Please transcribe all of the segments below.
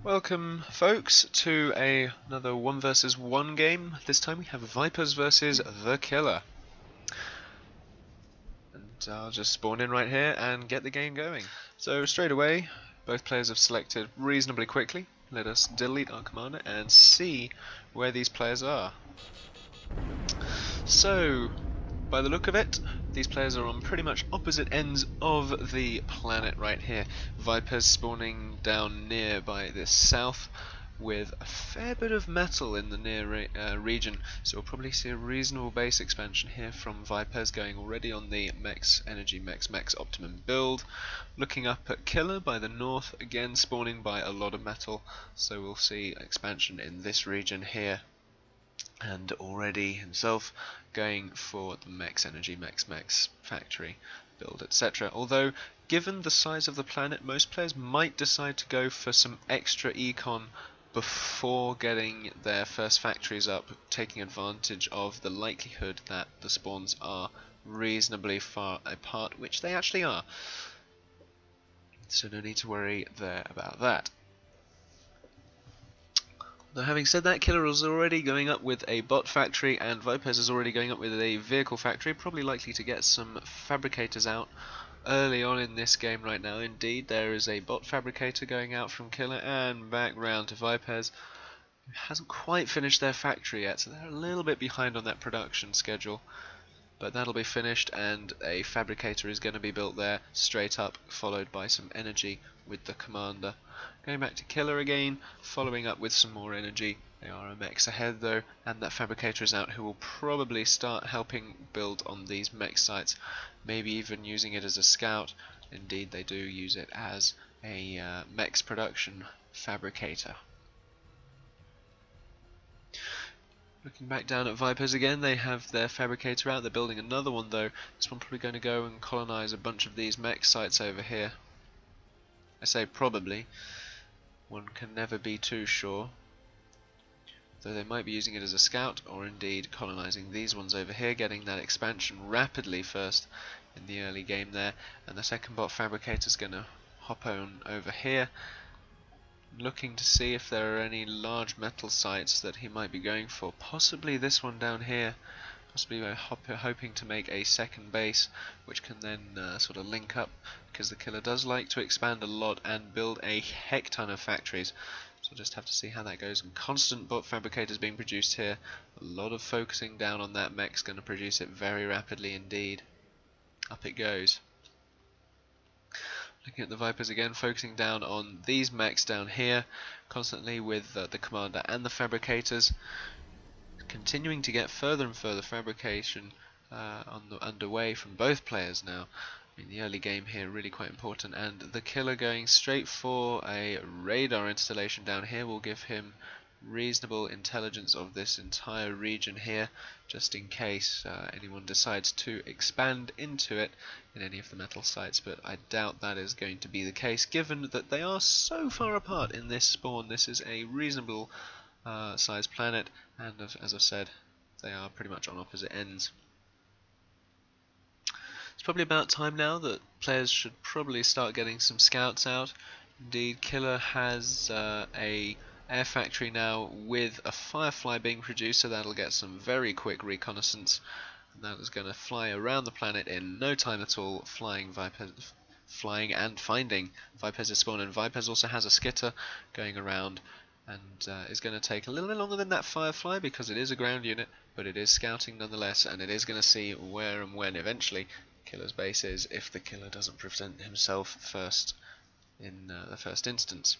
Welcome, folks, to another 1 versus 1 game. This time we have Vipez versus the Killer. And I'll just spawn in right here and get the game going. So straight away, both players have selected reasonably quickly. Let us delete our commander and see where these players are. So, by the look of it, these players are on pretty much opposite ends of the planet right here. Vipez spawning down near by this south with a fair bit of metal in the near region, so we'll probably see a reasonable base expansion here from Vipez going already on the Mex Energy Mex Optimum build. Looking up at Killer by the north, again spawning by a lot of metal, so we'll see expansion in this region here. And already himself going for the Mex Energy Mex factory build, etc. Although, given the size of the planet, most players might decide to go for some extra econ before getting their first factories up, taking advantage of the likelihood that the spawns are reasonably far apart, which they actually are. So no need to worry there about that. Now, having said that, Killer is already going up with a bot factory, and Vipez is already going up with a vehicle factory, probably likely to get some fabricators out early on in this game right now. Indeed, there is a bot fabricator going out from Killer and back round to Vipez, who hasn't quite finished their factory yet, so they're a little bit behind on that production schedule. But that'll be finished, and a fabricator is going to be built there straight up, followed by some energy with the commander. Going back to Killer again, following up with some more energy. They are a Mex ahead though, and that fabricator is out, who will probably start helping build on these Mex sites, maybe even using it as a scout. Indeed, they do use it as a Mex production fabricator. Looking back down at Vipez again, they have their fabricator out. They're building another one though. This one probably going to go and colonize a bunch of these Mex sites over here. I say probably. One can never be too sure. Though they might be using it as a scout, or indeed colonizing these ones over here, getting that expansion rapidly first in the early game there. And the second bot fabricator is going to hop on over here, looking to see if there are any large metal sites that he might be going for. Possibly this one down here. Possibly hoping to make a second base, which can then sort of link up, because the Killer does like to expand a lot and build a heck ton of factories. So just have to see how that goes. And constant bot fabricators being produced here. A lot of focusing down on that mech's going to produce it very rapidly indeed. Up it goes. Looking at the Vipers again, focusing down on these mechs down here, constantly with the commander and the fabricators. Continuing to get further and further fabrication underway from both players now. I mean, the early game here really quite important, and the Killer going straight for a radar installation down here will give him reasonable intelligence of this entire region here, just in case anyone decides to expand into it in any of the metal sites, but I doubt that is going to be the case, given that they are so far apart in this spawn. This is a reasonable sized planet, and as I've said, they are pretty much on opposite ends. It's probably about time now that players should probably start getting some scouts out. Indeed, Killer has a air factory now with a Firefly being produced, so that'll get some very quick reconnaissance, and that is going to fly around the planet in no time at all, flying and finding Vipez's spawn. And Vipez also has a skitter going around, and is going to take a little bit longer than that Firefly because it is a ground unit, but it is scouting nonetheless, and it is going to see where and when eventually Killer's base is, if the Killer doesn't present himself first in the first instance.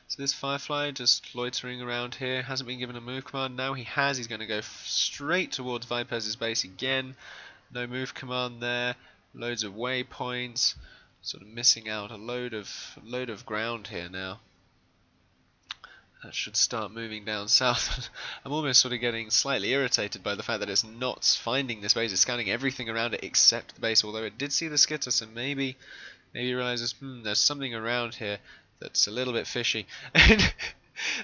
So this Firefly just loitering around here, hasn't been given a move command. Now he has. He's going to go straight towards Vipez's base again. No move command there. Loads of waypoints. Sort of missing out a load of ground here now. That should start moving down south. I'm almost sort of getting slightly irritated by the fact that it's not finding this base. It's scanning everything around it except the base, although it did see the skitter, so maybe it realizes, there's something around here that's a little bit fishy. And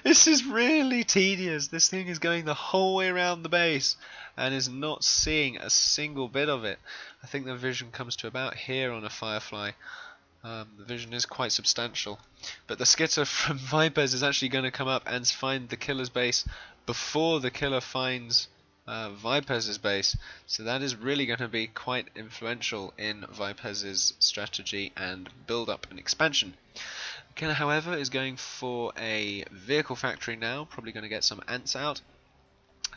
this is really tedious. This thing is going the whole way around the base and is not seeing a single bit of it. I think the vision comes to about here on a Firefly. The vision is quite substantial, but the skitter from Vipez is actually going to come up and find the killer's base before the killer finds Vipez's base, so that is really going to be quite influential in Vipez's strategy and build-up and expansion. The killer, however, is going for a vehicle factory now, probably going to get some ants out.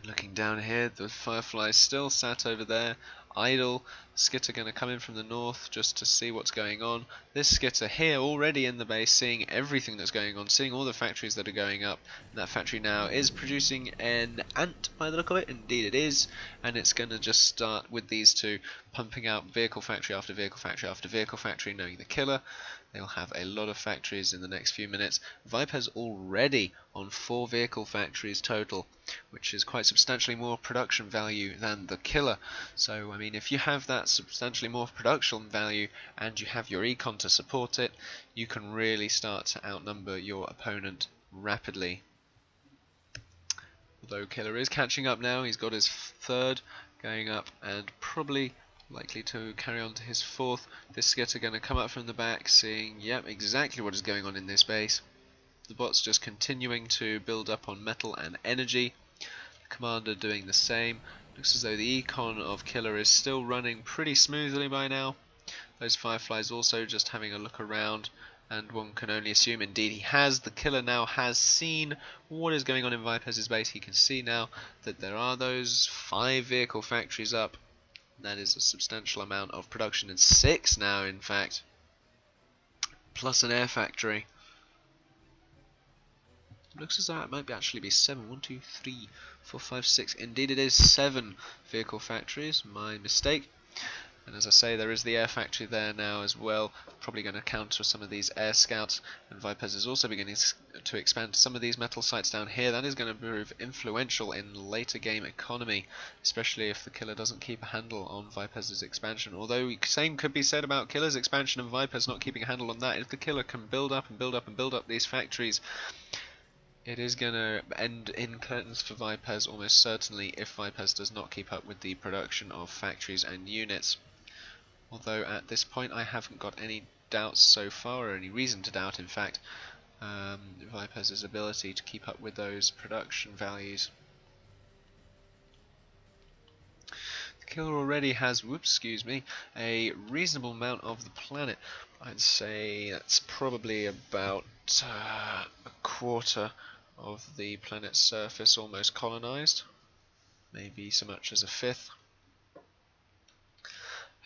Looking down here, the fireflies still sat over there, idle. Skitter going to come in from the north just to see what's going on. This skitter here already in the base, seeing everything that's going on, seeing all the factories that are going up. And that factory now is producing an ant by the look of it. Indeed it is, and it's going to just start with these two pumping out vehicle factory after vehicle factory after vehicle factory, knowing the killer. They'll have a lot of factories in the next few minutes. Vipez already on 4 vehicle factories total, which is quite substantially more production value than the killer. So, I mean, if you have that substantially more production value and you have your econ to support it, you can really start to outnumber your opponent rapidly. Although killer is catching up now, he's got his 3rd going up and probably likely to carry on to his 4th. This skitter going to come up from the back, seeing, yep, exactly what is going on in this base. The bot's just continuing to build up on metal and energy. The commander doing the same. Looks as though the econ of killer is still running pretty smoothly by now. Those fireflies also just having a look around, and one can only assume indeed he has. The killer now has seen what is going on in Vipez's base. He can see now that there are those 5 vehicle factories up. That is a substantial amount of production, and 6 now in fact, plus an air factory. Looks as though it might actually be 7. 1, 2, 3, 4, 5, 6. Indeed it is 7 vehicle factories, my mistake. And as I say, there is the air factory there now as well, probably going to counter some of these air scouts. And Vipez is also beginning to expand some of these metal sites down here. That is going to prove influential in later game economy, especially if the killer doesn't keep a handle on Vipez's expansion. Although same could be said about killer's expansion and Vipez not keeping a handle on that. If the killer can build up and build up and build up these factories, it is going to end in curtains for Vipez almost certainly if Vipez does not keep up with the production of factories and units. Although at this point I haven't got any doubts so far, or any reason to doubt in fact, Vipez's ability to keep up with those production values. The killer already has, a reasonable amount of the planet. I'd say that's probably about a quarter of the planet's surface almost colonized, maybe so much as a 5th.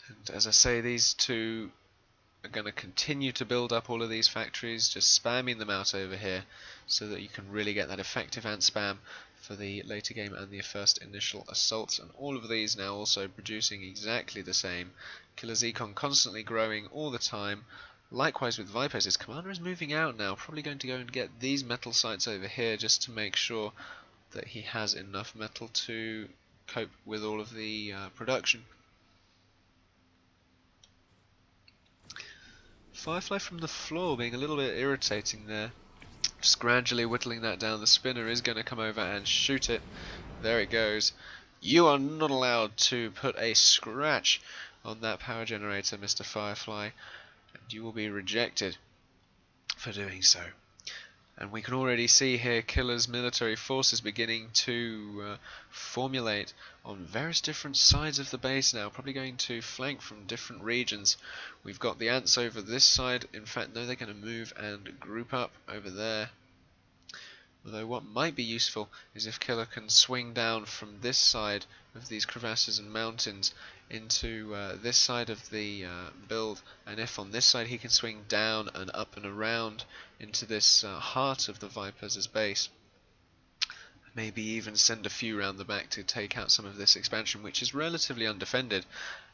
And as I say, these two are going to continue to build up all of these factories, just spamming them out over here, so that you can really get that effective ant spam for the later game and the first initial assaults. And all of these now also producing exactly the same. Killer's econ constantly growing all the time. Likewise with Vipez, his commander is moving out now, probably going to go and get these metal sites over here just to make sure that he has enough metal to cope with all of the production. Firefly from the floor being a little bit irritating there. Just gradually whittling that down. The spinner is going to come over and shoot it. There it goes. You are not allowed to put a scratch on that power generator, Mr. Firefly, and you will be rejected for doing so. And we can already see here killer's military forces beginning to formulate on various different sides of the base now, probably going to flank from different regions. We've got the ants over this side. In fact, no, they're going to move and group up over there. Although what might be useful is if killer can swing down from this side of these crevasses and mountains into this side of the build, and if on this side he can swing down and up and around into this heart of the Vipez's base, maybe even send a few round the back to take out some of this expansion, which is relatively undefended.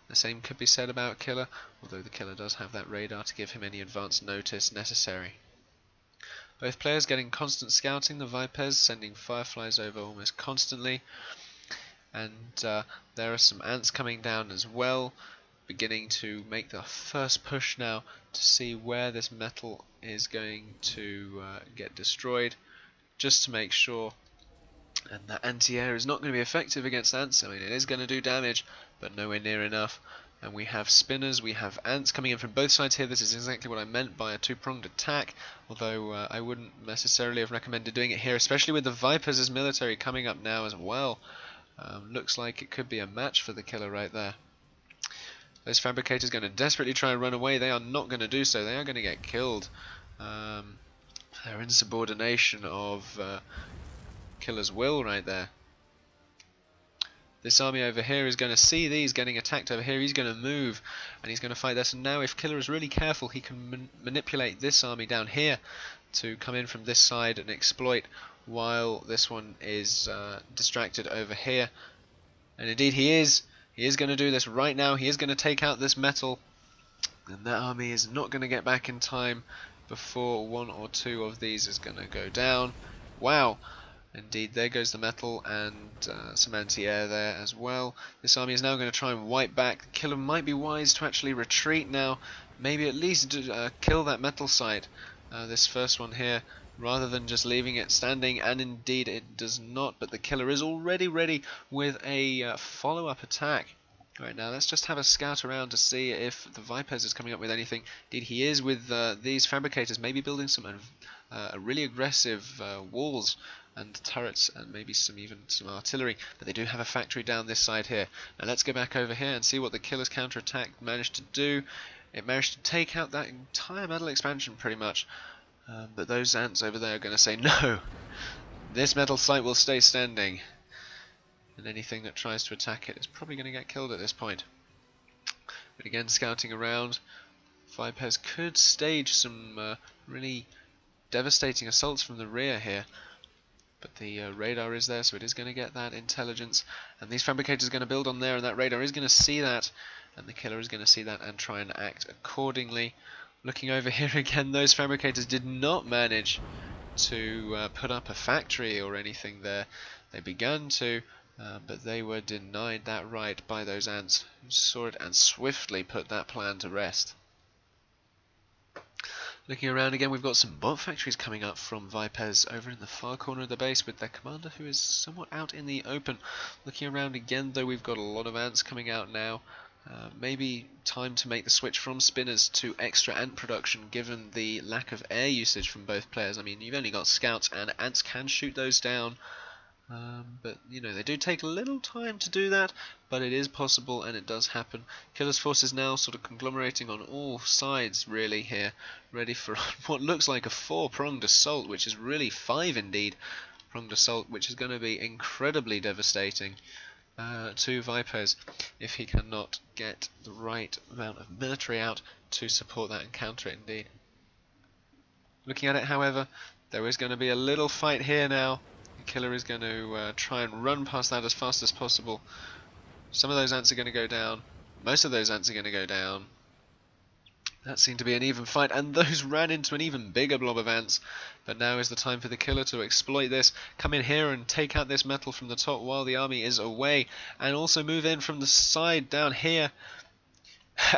The same could be said about killer, although the killer does have that radar to give him any advance notice necessary. Both players getting constant scouting, the Vipez sending fireflies over almost constantly, and there are some ants coming down as well, beginning to make the first push now to see where this metal is going to get destroyed, just to make sure. And that anti-air is not going to be effective against ants. I mean, it is going to do damage, but nowhere near enough. And we have spinners, we have ants coming in from both sides here. This is exactly what I meant by a two-pronged attack, although I wouldn't necessarily have recommended doing it here, especially with the Vipers as military coming up now as well. Looks like it could be a match for the killer right there. Those fabricators going to desperately try and run away. They are not going to do so. They are going to get killed. They're insubordination of killer's will right there. This army over here is going to see these getting attacked over here. He's going to move and he's going to fight this. And now if killer is really careful, he can manipulate this army down here to come in from this side and exploit while this one is distracted over here. And indeed he is. He is going to do this right now. He is going to take out this metal. And that army is not going to get back in time before one or two of these is going to go down. Wow. Indeed, there goes the metal and some anti-air there as well. This army is now going to try and wipe back. The killer might be wise to actually retreat now. Maybe at least kill that metal site. This first one here, rather than just leaving it standing. And indeed, it does not. But the killer is already ready with a follow-up attack. Right, now let's just have a scout around to see if the Vipez is coming up with anything. Indeed, he is with these fabricators, maybe building some really aggressive walls and turrets and maybe even some artillery, but they do have a factory down this side here. Now let's go back over here and see what the killer's counterattack managed to do. It managed to take out that entire metal expansion pretty much, but those ants over there are going to say no, this metal site will stay standing, and anything that tries to attack it is probably going to get killed at this point. But again, scouting around, Vipez could stage some really devastating assaults from the rear here. But the radar is there, so it is going to get that intelligence. And these fabricators are going to build on there, and that radar is going to see that. And the killer is going to see that and try and act accordingly. Looking over here again, those fabricators did not manage to put up a factory or anything there. They began to, but they were denied that right by those ants, who saw it and swiftly put that plan to rest. Looking around again, we've got some bot factories coming up from Vipez over in the far corner of the base with their commander who is somewhat out in the open. Looking around again though, we've got a lot of ants coming out now. Maybe time to make the switch from spinners to extra ant production given the lack of air usage from both players. I mean, you've only got scouts and ants can shoot those down. But, you know, they do take a little time to do that, but it is possible and it does happen. Killer's force is now sort of conglomerating on all sides, really, here, ready for what looks like a four-pronged assault, which is really five, indeed, pronged assault, which is going to be incredibly devastating to Vipez if he cannot get the right amount of military out to support that and counter it, indeed. Looking at it, however, there is going to be a little fight here now. Killer is going to try and run past that as fast as possible. Some of those ants are going to go down. Most of those ants are going to go down. That seemed to be an even fight, and those ran into an even bigger blob of ants. But now is the time for the killer to exploit this, come in here and take out this metal from the top while the army is away, and also move in from the side down here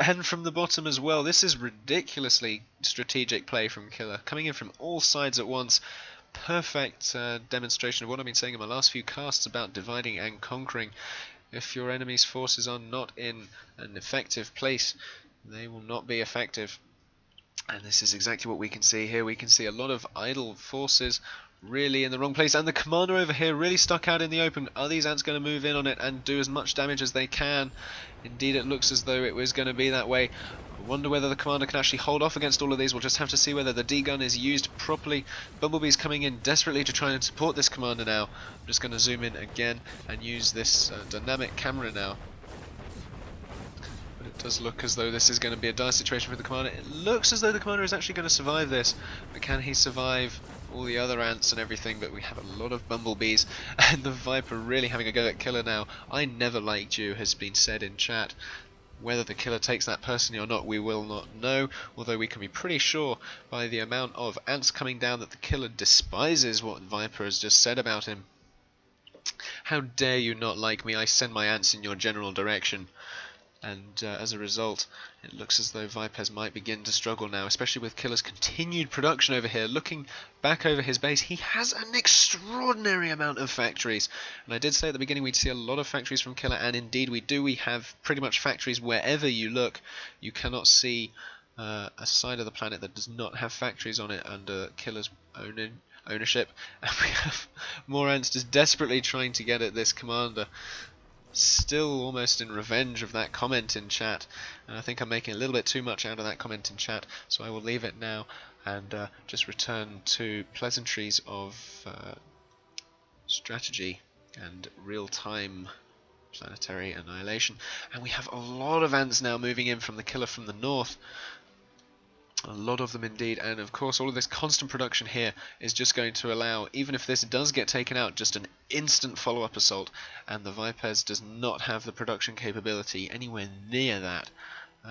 and from the bottom as well. This is ridiculously strategic play from killer, coming in from all sides at once. Perfect demonstration of what I've been saying in my last few casts about dividing and conquering. If your enemy's forces are not in an effective place, they will not be effective. And this is exactly what we can see here. We can see a lot of idle forces really in the wrong place, and the commander over here really stuck out in the open. Are these ants going to move in on it and do as much damage as they can? Indeed, it looks as though it was going to be that way. I wonder whether the commander can actually hold off against all of these. We'll just have to see whether the D-gun is used properly. Bumblebee's coming in desperately to try and support this commander now. I'm just going to zoom in again and use this dynamic camera now. But it does look as though this is going to be a dire situation for the commander. It looks as though the commander is actually going to survive this, but can he survive all the other ants and everything? But we have a lot of bumblebees, and the Viper really having a go at killer now. I never liked you has been said in chat. Whether the killer takes that personally or not, we will not know, although we can be pretty sure by the amount of ants coming down that the killer despises what Viper has just said about him. How dare you not like me? I send my ants in your general direction. and as a result it looks as though Vipez might begin to struggle now, especially with Killer's continued production over here. Looking back over his base, he has an extraordinary amount of factories, and I did say at the beginning we'd see a lot of factories from Killer, and indeed we do. We have pretty much factories wherever you look. You cannot see a side of the planet that does not have factories on it under Killer's ownership, and we have more ants just desperately trying to get at this commander. Still almost in revenge of that comment in chat, and I think I'm making a little bit too much out of that comment in chat, so I will leave it now and just return to pleasantries of strategy and real-time planetary annihilation. And we have a lot of ants now moving in from the Killer from the north. A lot of them indeed, and of course all of this constant production here is just going to allow, even if this does get taken out, just an instant follow-up assault, and the Vipez does not have the production capability anywhere near that,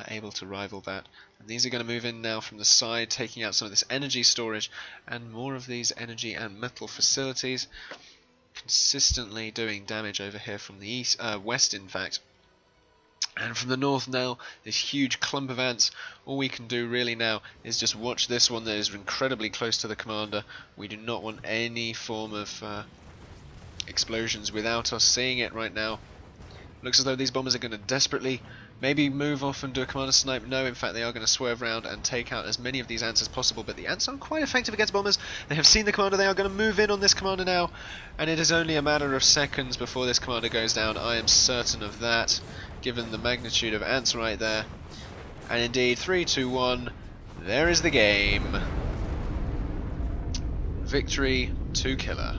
able to rival that. And these are going to move in now from the side, taking out some of this energy storage, and more of these energy and metal facilities, consistently doing damage over here from the east, west in fact. And from the north now, this huge clump of ants. All we can do really now is just watch this one that is incredibly close to the commander. We do not want any form of explosions without us seeing it right now. Looks as though these bombers are going to desperately maybe move off and do a commander snipe. No, in fact they are going to swerve around and take out as many of these ants as possible, but the ants are quite effective against bombers. They have seen the commander, they are going to move in on this commander now, and it is only a matter of seconds before this commander goes down. I am certain of that, given the magnitude of ants right there. And indeed, 3, 2, 1, there is the game. Victory to Killer.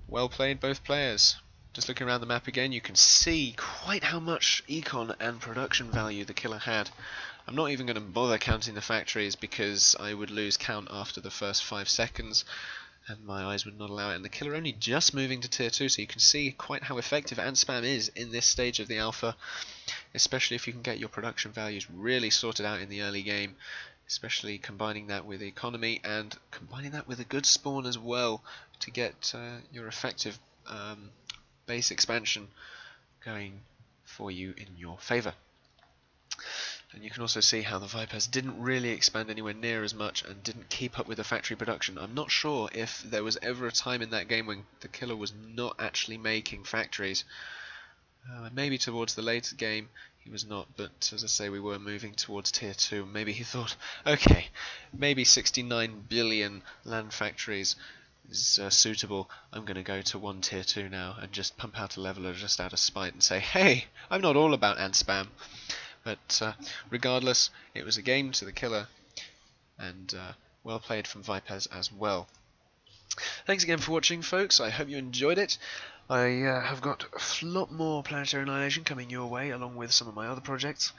Well played, both players. Just looking around the map again, you can see quite how much econ and production value the Killer had. I'm not even going to bother counting the factories because I would lose count after the first 5 seconds, and my eyes would not allow it. And the Killer only just moving to tier 2, so you can see quite how effective ant spam is in this stage of the alpha, especially if you can get your production values really sorted out in the early game, especially combining that with economy and combining that with a good spawn as well to get your effective base expansion going for you in your favour. And you can also see how the Vipez didn't really expand anywhere near as much and didn't keep up with the factory production. I'm not sure if there was ever a time in that game when the Killer was not actually making factories. Maybe towards the later game he was not, but as I say, we were moving towards tier 2. Maybe he thought, okay, maybe 69 billion land factories is suitable. I'm going to go to 1 tier 2 now and just pump out a leveler just out of spite and say, hey, I'm not all about ant spam. But regardless, it was a game to the Killer, and well played from Vipez as well. Thanks again for watching, folks. I hope you enjoyed it. I have got a lot more Planetary Annihilation coming your way, along with some of my other projects.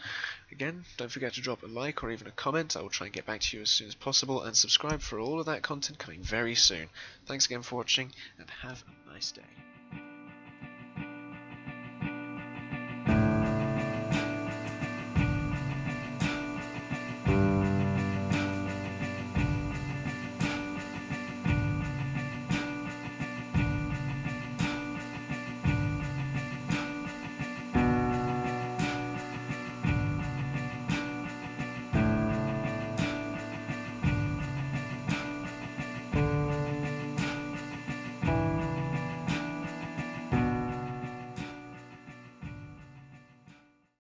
Again, don't forget to drop a like or even a comment. I will try and get back to you as soon as possible, and subscribe for all of that content coming very soon. Thanks again for watching, and have a nice day.